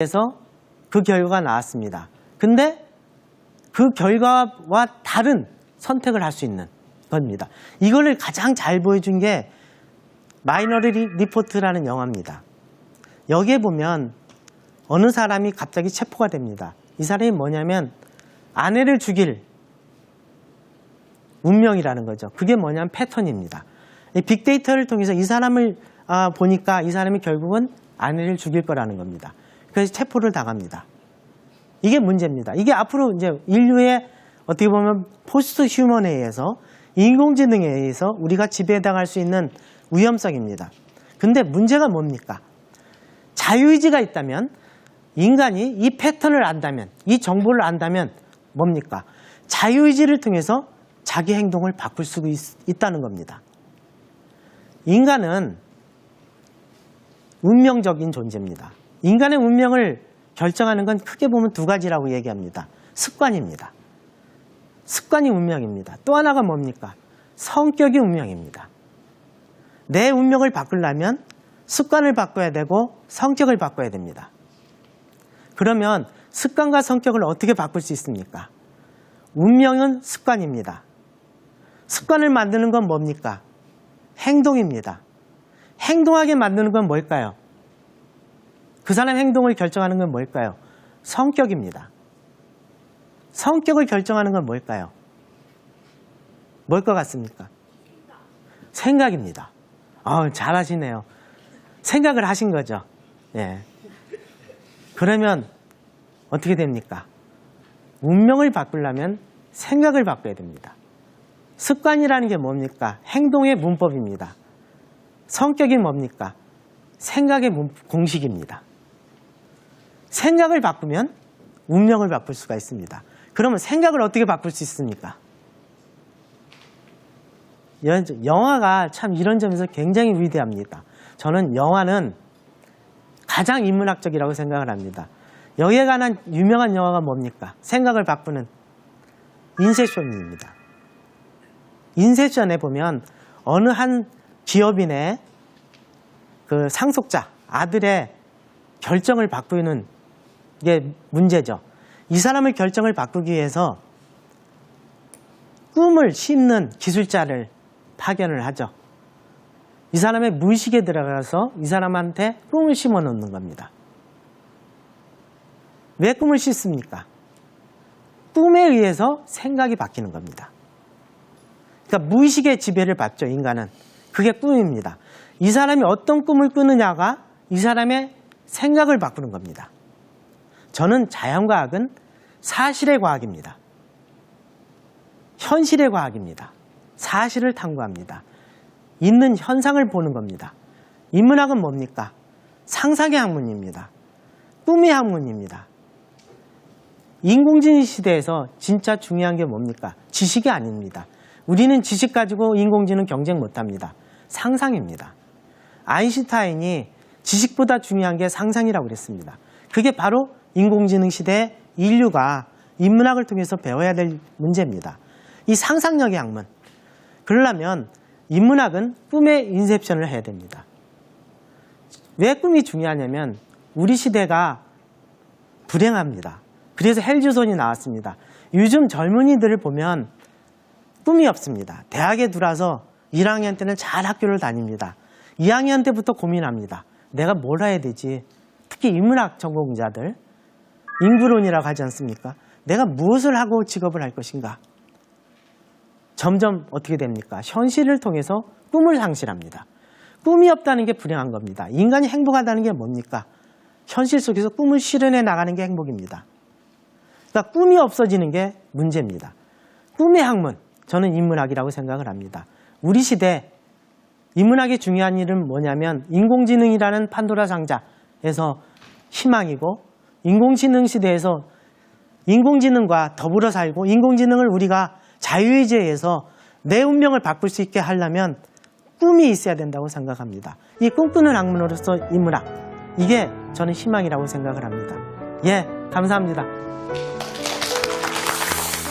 그래서 그 결과가 나왔습니다. 근데 그 결과와 다른 선택을 할 수 있는 겁니다. 이거를 가장 잘 보여준 게 마이너리 리포트라는 영화입니다. 여기에 보면 어느 사람이 갑자기 체포가 됩니다. 이 사람이 뭐냐면 아내를 죽일 운명이라는 거죠. 그게 뭐냐면 패턴입니다. 이 빅데이터를 통해서 이 사람을 보니까 이 사람이 결국은 아내를 죽일 거라는 겁니다. 그래서 체포를 당합니다. 이게 문제입니다. 이게 앞으로 이제 인류의 어떻게 보면 포스트 휴먼에 의해서 인공지능에 의해서 우리가 지배당할 수 있는 위험성입니다. 근데 문제가 뭡니까? 자유의지가 있다면 인간이 이 패턴을 안다면, 이 정보를 안다면 뭡니까? 자유의지를 통해서 자기 행동을 바꿀 수 있다는 겁니다. 인간은 운명적인 존재입니다. 인간의 운명을 결정하는 건 크게 보면 두 가지라고 얘기합니다. 습관입니다. 습관이 운명입니다. 또 하나가 뭡니까? 성격이 운명입니다. 내 운명을 바꾸려면 습관을 바꿔야 되고 성격을 바꿔야 됩니다. 그러면 습관과 성격을 어떻게 바꿀 수 있습니까? 운명은 습관입니다. 습관을 만드는 건 뭡니까? 행동입니다. 행동하게 만드는 건 뭘까요? 그 사람 행동을 결정하는 건 뭘까요? 성격입니다. 성격을 결정하는 건 뭘까요? 뭘 것 같습니까? 생각입니다. 잘하시네요. 생각을 하신 거죠. 예. 그러면 어떻게 됩니까? 운명을 바꾸려면 생각을 바꿔야 됩니다. 습관이라는 게 뭡니까? 행동의 문법입니다. 성격이 뭡니까? 생각의 공식입니다. 생각을 바꾸면 운명을 바꿀 수가 있습니다. 그러면 생각을 어떻게 바꿀 수 있습니까? 영화가 참 이런 점에서 굉장히 위대합니다. 저는 영화는 가장 인문학적이라고 생각을 합니다. 여기에 관한 유명한 영화가 뭡니까? 생각을 바꾸는 인셉션입니다. 인셉션에 보면 어느 한 기업인의 그 상속자, 아들의 결정을 바꾸는 게 문제죠. 이 사람의 결정을 바꾸기 위해서 꿈을 심는 기술자를 파견을 하죠. 이 사람의 무의식에 들어가서 이 사람한테 꿈을 심어 놓는 겁니다. 왜 꿈을 심습니까? 꿈에 의해서 생각이 바뀌는 겁니다. 그러니까 무의식의 지배를 받죠, 인간은. 그게 꿈입니다. 이 사람이 어떤 꿈을 꾸느냐가 이 사람의 생각을 바꾸는 겁니다. 저는 자연과학은 사실의 과학입니다. 현실의 과학입니다. 사실을 탐구합니다. 있는 현상을 보는 겁니다. 인문학은 뭡니까? 상상의 학문입니다. 꿈의 학문입니다. 인공지능 시대에서 진짜 중요한 게 뭡니까? 지식이 아닙니다. 우리는 지식 가지고 인공지능 경쟁 못합니다. 상상입니다. 아인슈타인이 지식보다 중요한 게 상상이라고 그랬습니다. 그게 바로 인공지능 시대에 인류가 인문학을 통해서 배워야 될 문제입니다. 이 상상력의 학문. 그러려면 인문학은 꿈의 인셉션을 해야 됩니다. 왜 꿈이 중요하냐면 우리 시대가 불행합니다. 그래서 헬조선이 나왔습니다. 요즘 젊은이들을 보면 꿈이 없습니다. 대학에 들어와서 1학년 때는 잘 학교를 다닙니다. 2학년 때부터 고민합니다. 내가 뭘 해야 되지? 특히 인문학 전공자들, 인구론이라고 하지 않습니까? 내가 무엇을 하고 직업을 할 것인가? 점점 어떻게 됩니까? 현실을 통해서 꿈을 상실합니다. 꿈이 없다는 게 불행한 겁니다. 인간이 행복하다는 게 뭡니까? 현실 속에서 꿈을 실현해 나가는 게 행복입니다. 그러니까 꿈이 없어지는 게 문제입니다. 꿈의 학문, 저는 인문학이라고 생각을 합니다. 우리 시대 인문학의 중요한 일은 뭐냐면 인공지능이라는 판도라 상자에서 희망이고, 인공지능 시대에서 인공지능과 더불어 살고 인공지능을 우리가 자유의지에 의해서 내 운명을 바꿀 수 있게 하려면 꿈이 있어야 된다고 생각합니다. 이 꿈꾸는 학문으로서 인문학, 이게 저는 희망이라고 생각을 합니다. 예, 감사합니다.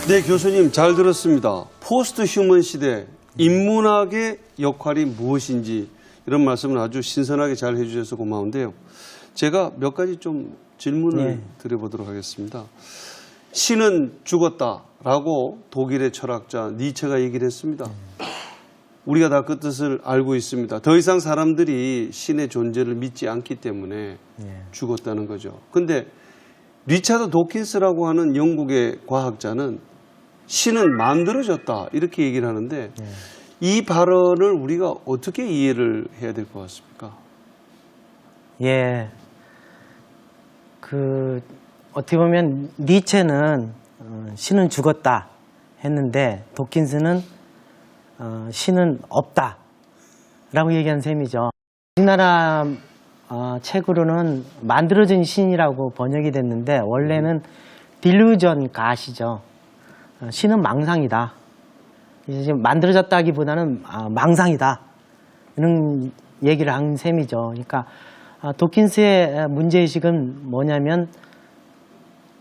네, 교수님 잘 들었습니다. 포스트 휴먼 시대 인문학의 역할이 무엇인지 이런 말씀을 아주 신선하게 잘 해주셔서 고마운데요. 제가 몇 가지 좀 질문을 드려보도록 하겠습니다. 신은 죽었다라고 독일의 철학자 니체가 얘기를 했습니다. 우리가 다 그 뜻을 알고 있습니다. 더 이상 사람들이 신의 존재를 믿지 않기 때문에 죽었다는 거죠. 근데 리차드 도킨스라고 하는 영국의 과학자는 신은 만들어졌다 이렇게 얘기를 하는데 이 발언을 우리가 어떻게 이해를 해야 될 것 같습니까? 예. 어떻게 보면 니체는 신은 죽었다 했는데 도킨스는 신은 없다라고 얘기한 셈이죠. 우리나라 책으로는 만들어진 신이라고 번역이 됐는데 원래는 딜루전 가시죠. 신은 망상이다. 이제 지금 만들어졌다기보다는 망상이다. 이런 얘기를 한 셈이죠. 그러니까 도킨스의 문제의식은 뭐냐면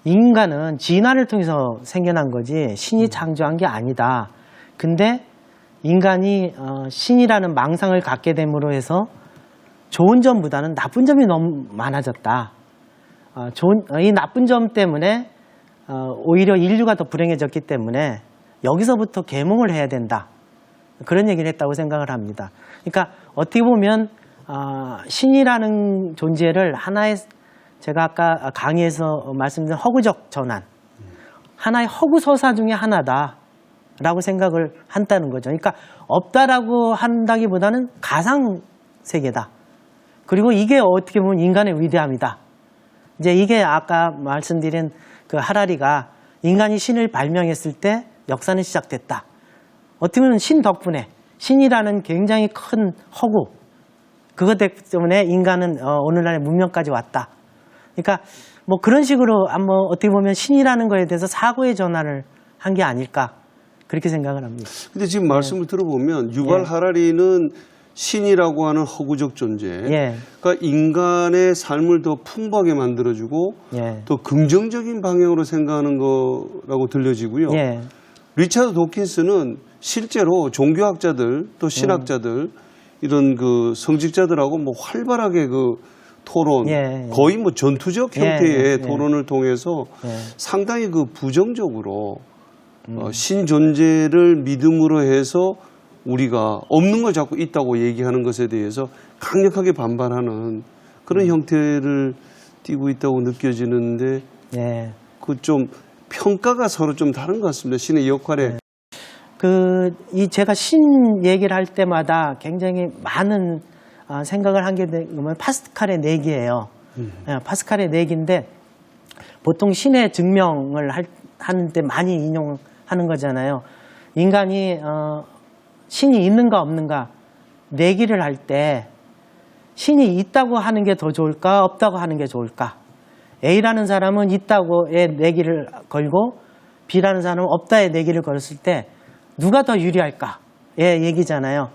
인간은 진화를 통해서 생겨난 거지 신이 창조한 게 아니다. 근데 인간이 신이라는 망상을 갖게 됨으로 해서 좋은 점보다는 나쁜 점이 너무 많아졌다. 이 나쁜 점 때문에 오히려 인류가 더 불행해졌기 때문에 여기서부터 계몽을 해야 된다. 그런 얘기를 했다고 생각을 합니다. 그러니까 어떻게 보면 신이라는 존재를 하나의 제가 아까 강의에서 말씀드린 허구적 전환, 하나의 허구서사 중에 하나다라고 생각을 한다는 거죠. 그러니까 없다라고 한다기보다는 가상세계다. 그리고 이게 어떻게 보면 인간의 위대함이다. 이제 이게 아까 말씀드린 그 하라리가 인간이 신을 발명했을 때 역사는 시작됐다. 어떻게 보면 신 덕분에 신이라는 굉장히 큰 허구, 그것 때문에 인간은 오늘날의 문명까지 왔다. 그러니까 뭐 그런 식으로 한번 어떻게 보면 신이라는 거에 대해서 사고의 전환을 한 게 아닐까 그렇게 생각을 합니다. 근데 지금 말씀을 들어보면 유발 하라리는 신이라고 하는 허구적 존재, 그러니까 인간의 삶을 더 풍부하게 만들어주고 더 긍정적인 방향으로 생각하는 거라고 들려지고요. 리차드 도킨스는 실제로 종교학자들 또 신학자들 이런 그 성직자들하고 뭐 활발하게 그 토론, 거의 뭐 전투적 형태의 토론을 통해서 상당히 그 부정적으로 신 존재를 믿음으로 해서 우리가 없는 걸 자꾸 있다고 얘기하는 것에 대해서 강력하게 반발하는 그런 형태를 띠고 있다고 느껴지는데 그 좀 평가가 서로 좀 다른 것 같습니다. 신의 역할에. 제가 신 얘기를 할 때마다 굉장히 많은 생각을 한 게 되면 파스칼의 내기예요. 파스칼의 내기인데 보통 신의 증명을 하는데 많이 인용하는 거잖아요. 인간이 신이 있는가 없는가 내기를 할 때 신이 있다고 하는 게 더 좋을까 없다고 하는 게 좋을까? A라는 사람은 있다고의 내기를 걸고 B라는 사람은 없다의 내기를 걸었을 때 누가 더 유리할까? 예, 얘기잖아요.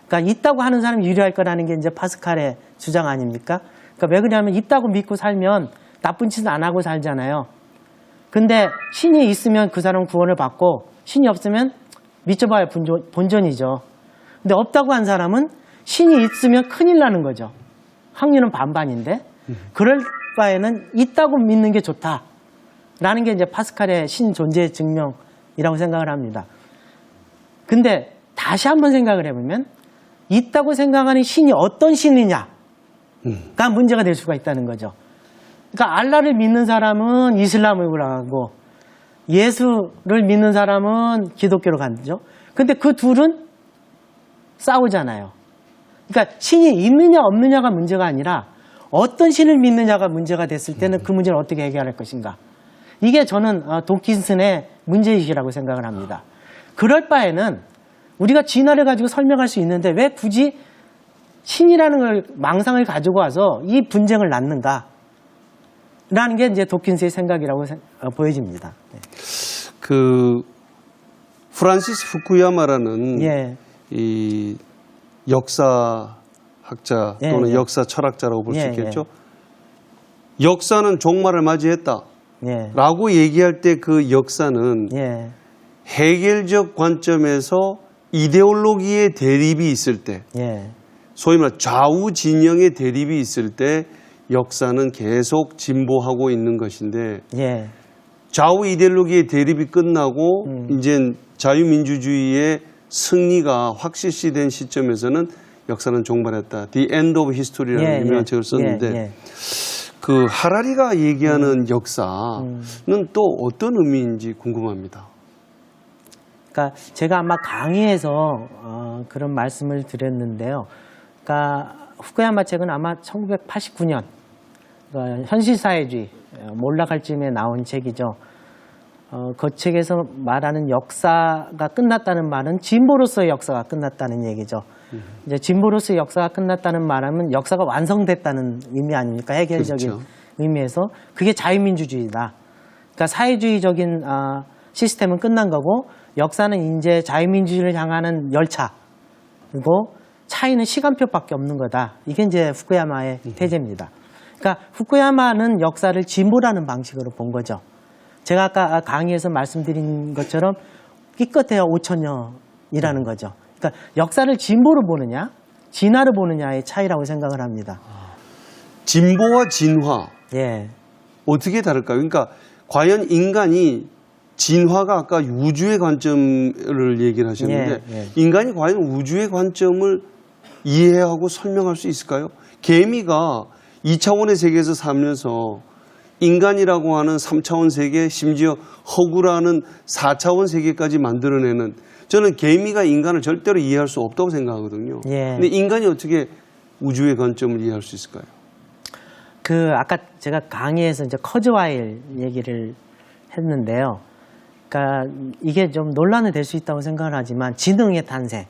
그러니까 있다고 하는 사람이 유리할 거라는 게 이제 파스칼의 주장 아닙니까? 그러니까 왜 그러냐면 있다고 믿고 살면 나쁜 짓을 안 하고 살잖아요. 근데 신이 있으면 그 사람은 구원을 받고 신이 없으면 믿어봐야 본전이죠. 근데 없다고 한 사람은 신이 있으면 큰일 나는 거죠. 확률은 반반인데 그럴 바에는 있다고 믿는 게 좋다라는 게 이제 파스칼의 신 존재 증명이라고 생각을 합니다. 근데 다시 한번 생각을 해보면 있다고 생각하는 신이 어떤 신이냐가 문제가 될 수가 있다는 거죠. 그러니까 알라를 믿는 사람은 이슬람으로 가고 예수를 믿는 사람은 기독교로 가죠. 근데 그 둘은 싸우잖아요. 그러니까 신이 있느냐 없느냐가 문제가 아니라 어떤 신을 믿느냐가 문제가 됐을 때는 그 문제를 어떻게 해결할 것인가. 이게 저는 도킨슨의 문제의식이라고 생각을 합니다. 그럴 바에는 우리가 진화를 가지고 설명할 수 있는데 왜 굳이 신이라는 걸 망상을 가지고 와서 이 분쟁을 낳는가? 라는 게 이제 도킨스의 생각이라고 보여집니다. 프란시스 후쿠야마라는 이 역사학자 또는 역사 철학자라고 볼 수 있겠죠. 역사는 종말을 맞이했다. 라고 얘기할 때 그 역사는 해결적 관점에서 이데올로기의 대립이 있을 때, 소위 말해 좌우 진영의 대립이 있을 때 역사는 계속 진보하고 있는 것인데 예. 좌우 이데올로기의 대립이 끝나고 이제 자유민주주의의 승리가 확실시된 시점에서는 역사는 종말했다. The end of history라는 유명한 책을 썼는데 그 하라리가 얘기하는 역사는 또 어떤 의미인지 궁금합니다. 그러니까 제가 아마 강의에서 그런 말씀을 드렸는데요. 그러니까 후쿠야마 책은 아마 1989년 그러니까 현실사회주의 몰락할 쯤에 나온 책이죠. 그 책에서 말하는 역사가 끝났다는 말은 진보로서의 역사가 끝났다는 얘기죠. 이제 진보로서의 역사가 끝났다는 말하면 역사가 완성됐다는 의미 아닙니까? 해결적인 그렇죠. 의미에서 그게 자유민주주의다. 그러니까 사회주의적인 시스템은 끝난 거고 역사는 이제 자유민주주의를 향하는 열차. 그리고 차이는 시간표밖에 없는 거다. 이게 이제 후쿠야마의 태제입니다. 그러니까 후쿠야마는 역사를 진보라는 방식으로 본 거죠. 제가 아까 강의에서 말씀드린 것처럼 기껏해야 5천년이라는 거죠. 그러니까 역사를 진보로 보느냐, 진화로 보느냐의 차이라고 생각을 합니다. 진보와 진화 예. 어떻게 다를까요? 그러니까 과연 인간이 진화가 아까 우주의 관점을 얘기를 하셨는데 인간이 과연 우주의 관점을 이해하고 설명할 수 있을까요? 개미가 2차원의 세계에서 살면서 인간이라고 하는 3차원 세계, 심지어 허구라는 4차원 세계까지 만들어내는 저는 개미가 인간을 절대로 이해할 수 없다고 생각하거든요. 근데 인간이 어떻게 우주의 관점을 이해할 수 있을까요? 아까 제가 강의에서 이제 커즈와일 얘기를 했는데요. 그러니까 이게 좀 논란이 될 수 있다고 생각을 하지만 지능의 탄생,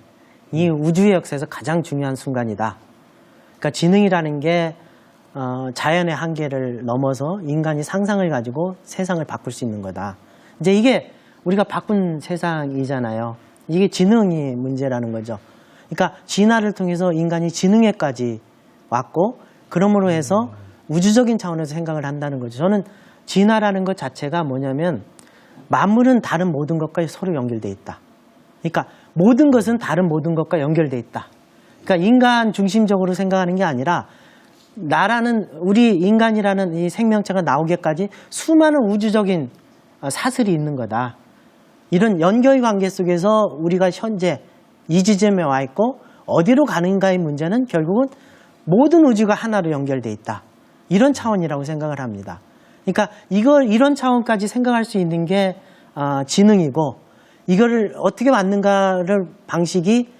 이 우주의 역사에서 가장 중요한 순간이다. 그러니까 지능이라는 게 자연의 한계를 넘어서 인간이 상상을 가지고 세상을 바꿀 수 있는 거다. 이제 이게 우리가 바꾼 세상이잖아요. 이게 지능이 문제라는 거죠. 그러니까 진화를 통해서 인간이 지능에까지 왔고 그러므로 해서 우주적인 차원에서 생각을 한다는 거죠. 저는 진화라는 것 자체가 뭐냐면 만물은 다른 모든 것과 서로 연결돼 있다. 그러니까 모든 것은 다른 모든 것과 연결돼 있다. 그러니까 인간 중심적으로 생각하는 게 아니라 우리 인간이라는 이 생명체가 나오기까지 수많은 우주적인 사슬이 있는 거다. 이런 연결 관계 속에서 우리가 현재 이 지점에 와 있고 어디로 가는가의 문제는 결국은 모든 우주가 하나로 연결돼 있다. 이런 차원이라고 생각을 합니다. 그러니까 이런 차원까지 생각할 수 있는 게 지능이고 이거를 어떻게 만든가를 방식이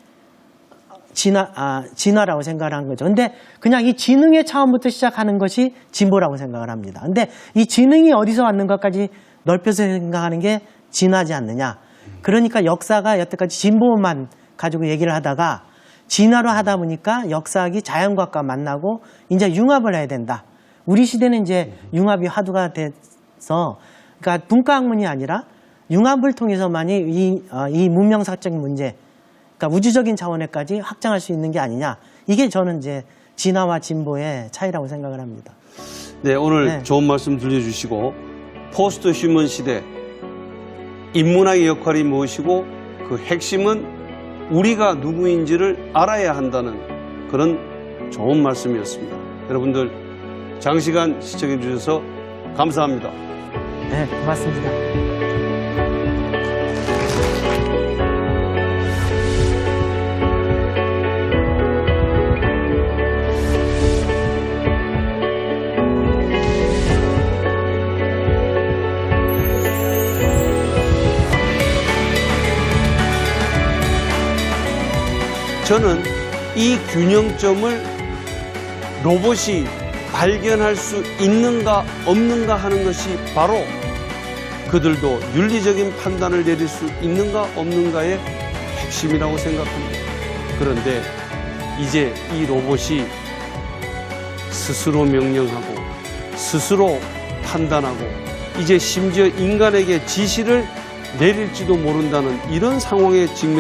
진화라고 생각을 한 거죠. 근데 그냥 이 지능의 차원부터 시작하는 것이 진보라고 생각을 합니다. 근데 이 지능이 어디서 왔는 것까지 넓혀서 생각하는 게 진화지 않느냐. 그러니까 역사가 여태까지 진보만 가지고 얘기를 하다가 진화로 하다 보니까 역사학이 자연과학과 만나고 이제 융합을 해야 된다. 우리 시대는 이제 융합이 화두가 돼서 그러니까 분과학문이 아니라 융합을 통해서만이 이 문명사적인 문제 그러니까 우주적인 차원에까지 확장할 수 있는 게 아니냐. 이게 저는 이제 진화와 진보의 차이라고 생각을 합니다. 네, 오늘 좋은 말씀 들려주시고 포스트 휴먼 시대 인문학의 역할이 무엇이고 그 핵심은 우리가 누구인지를 알아야 한다는 그런 좋은 말씀이었습니다. 여러분들 장시간 시청해 주셔서 감사합니다. 네, 고맙습니다. 저는 이 균형점을 로봇이 발견할 수 있는가 없는가 하는 것이 바로 그들도 윤리적인 판단을 내릴 수 있는가 없는가의 핵심이라고 생각합니다. 그런데 이제 이 로봇이 스스로 명령하고 스스로 판단하고 이제 심지어 인간에게 지시를 내릴지도 모른다는 이런 상황에 직면을